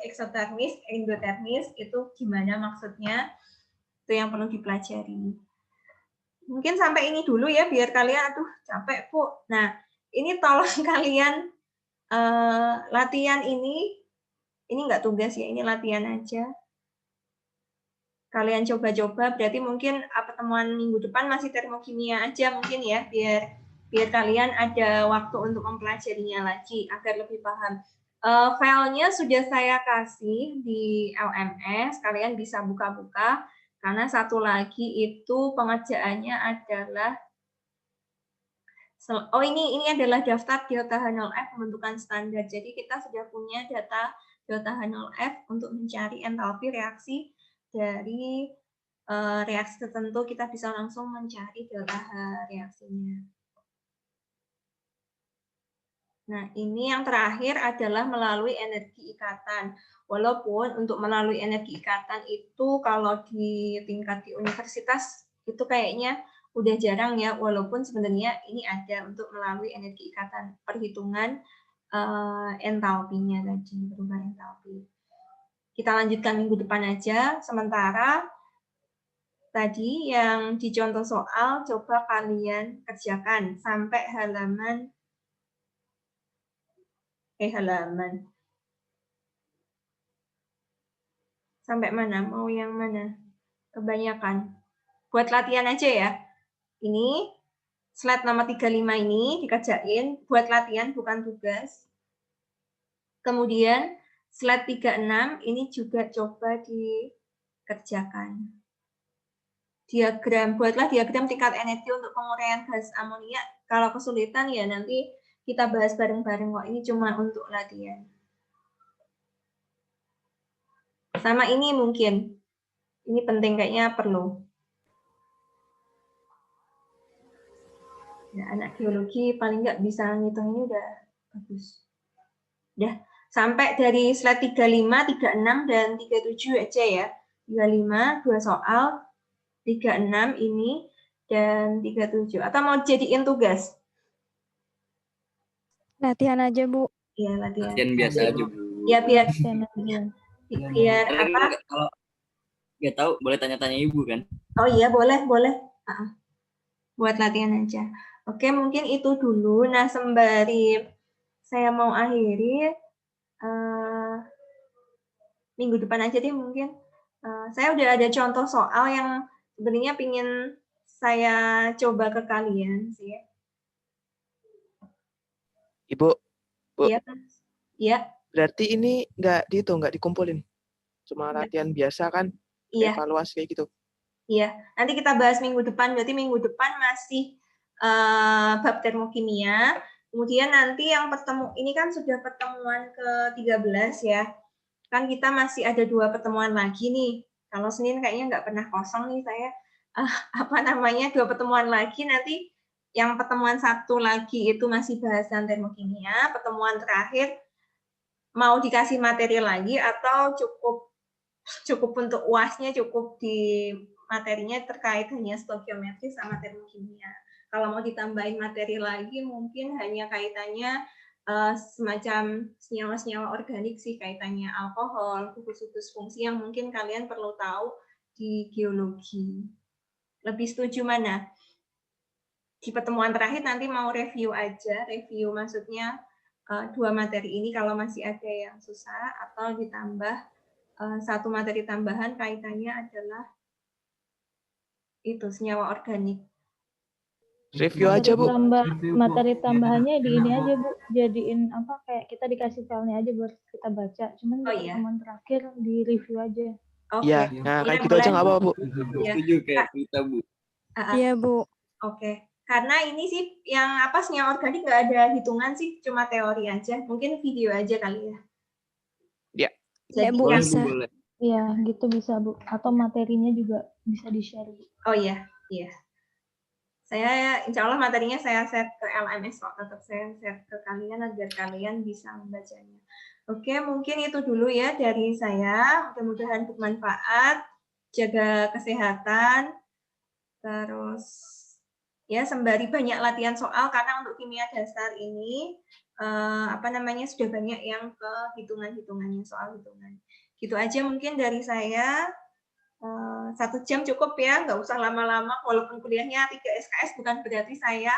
eksotermis, endotermis, itu gimana maksudnya? Itu yang perlu dipelajari. Mungkin sampai ini dulu ya, biar kalian, aduh capek Bu. Nah, ini tolong kalian latihan ini nggak tugas ya, ini latihan aja. Kalian coba-coba, berarti mungkin pertemuan minggu depan masih termokimia aja mungkin ya, biar kalian ada waktu untuk mempelajarinya lagi, agar lebih paham. Filenya sudah saya kasih di LMS, kalian bisa buka-buka. Karena satu lagi itu pengerjaannya adalah, ini adalah daftar delta H0F pembentukan standar. Jadi kita sudah punya data delta H0F untuk mencari entalpi reaksi dari reaksi tertentu. Kita bisa langsung mencari delta H reaksinya. Nah, ini yang terakhir adalah melalui energi ikatan. Walaupun untuk melalui energi ikatan itu kalau di tingkat di universitas itu kayaknya udah jarang ya, walaupun sebenarnya ini ada untuk melalui energi ikatan, perhitungan entalpinya tadi, perubahan entalpi. Kita lanjutkan minggu depan aja. Sementara tadi yang di contoh soal coba kalian kerjakan sampai halaman sampai mana? Mau yang mana? Kebanyakan. Buat latihan aja ya. Ini slide nomor 35 ini dikerjain buat latihan bukan tugas. Kemudian slide 36 ini juga coba dikerjakan. Diagram, buatlah diagram tingkat energi untuk penguraian gas amonia. Kalau kesulitan ya nanti kita bahas bareng-bareng kok. Ini cuma untuk latihan. Sama ini mungkin. Ini penting kayaknya perlu. Ya, anak geologi paling nggak bisa ngitung ini udah bagus. Udah sampai dari slide 35, 36, dan 37 aja ya. 35, 2 soal. 36 ini, dan 37. Atau mau jadiin tugas? Latihan aja, Bu. Iya, latihan. Latihan biasa aja, Bu. Ya, biar apa? Kalau nggak tahu, boleh tanya-tanya Ibu kan? Oh iya, boleh. Buat latihan aja. Oke, mungkin itu dulu. Nah, sembari saya mau akhiri, minggu depan aja deh mungkin. Saya udah ada contoh soal yang sebenarnya pingin saya coba ke kalian sih. Ibu. Iya, Iya. Berarti ini nggak dikumpulin. Cuma latihan biasa kan? Iya. Evaluasi kayak gitu. Iya, nanti kita bahas minggu depan. Berarti minggu depan masih bab termokimia. Kemudian nanti yang ini kan sudah pertemuan ke-13 ya. Kan kita masih ada 2 pertemuan lagi nih. Kalau Senin kayaknya nggak pernah kosong nih saya. 2 pertemuan lagi. Nanti yang pertemuan 1 lagi itu masih bahasan termokimia. Pertemuan terakhir mau dikasih materi lagi atau cukup untuk UAS-nya, cukup di materinya terkait hanya stokiometri sama termokimia. Kalau mau ditambahin materi lagi mungkin hanya kaitannya semacam senyawa-senyawa organik sih, kaitannya alkohol, gugus-gugus fungsi yang mungkin kalian perlu tahu di geologi. Lebih setuju mana? di pertemuan terakhir nanti mau review aja, review maksudnya 2 materi ini kalau masih ada yang susah, atau ditambah 1 materi tambahan kaitannya adalah itu senyawa organik. Review aja, Bu. Materi tambahannya di ini aja, Bu. Jadiin apa kayak kita dikasih filenya aja buat kita baca. Cuman di pertemuan terakhir di review aja. Iya, nah kayak gitu aja nggak apa-apa, Bu. Setuju kayak kita, Bu. Iya, Bu. Oke. Karena ini sih yang apa senyawa organik nggak ada hitungan sih, cuma teori aja. Mungkin video aja kali ya. Iya. Ya, Bu, Boleh, bisa. Bu, boleh. Iya, gitu bisa, Bu. Atau materinya juga bisa di-share, Bu. Oh iya, iya. Saya insya Allah materinya saya share ke LMS kok, tetap saya share ke kalian agar kalian bisa membacanya. Oke, mungkin itu dulu ya dari saya. Mudah-mudahan bermanfaat. Jaga kesehatan. Terus ya sembari banyak latihan soal karena untuk kimia dasar ini sudah banyak yang ke hitungan-hitungannya, soal hitungan. Gitu aja mungkin dari saya. 1 jam cukup ya, nggak usah lama-lama. Walaupun kuliahnya 3 SKS bukan berarti saya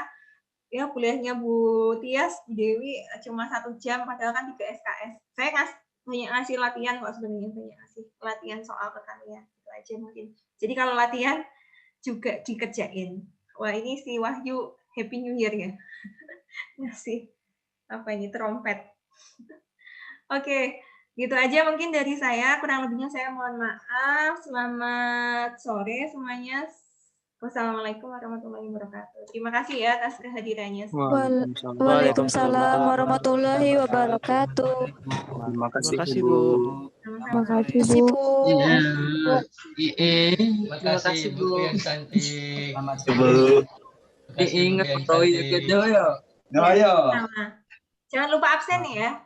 ya kuliahnya Bu Tias, Bu Dewi cuma 1 jam padahal kan 3 SKS. Saya banyak ngasih latihan kok sebenarnya, banyak ngasih latihan soal ke kalian. Itu aja mungkin. Jadi kalau latihan juga dikerjain. Wah ini si Wahyu Happy New Year ya. Ngasih apa ini trompet. Oke. Gitu aja mungkin dari saya, kurang lebihnya saya mohon maaf. Selamat sore semuanya. Wassalamualaikum warahmatullahi wabarakatuh. Terima kasih ya atas kehadirannya. Waalaikumsalam warahmatullahi wabarakatuh. Terima kasih, Bu. Terima kasih, Terima kasih, Bu. Bu. Terima kasih Bu yang cantik. Ingat proyek ya. Jangan lupa absen ya.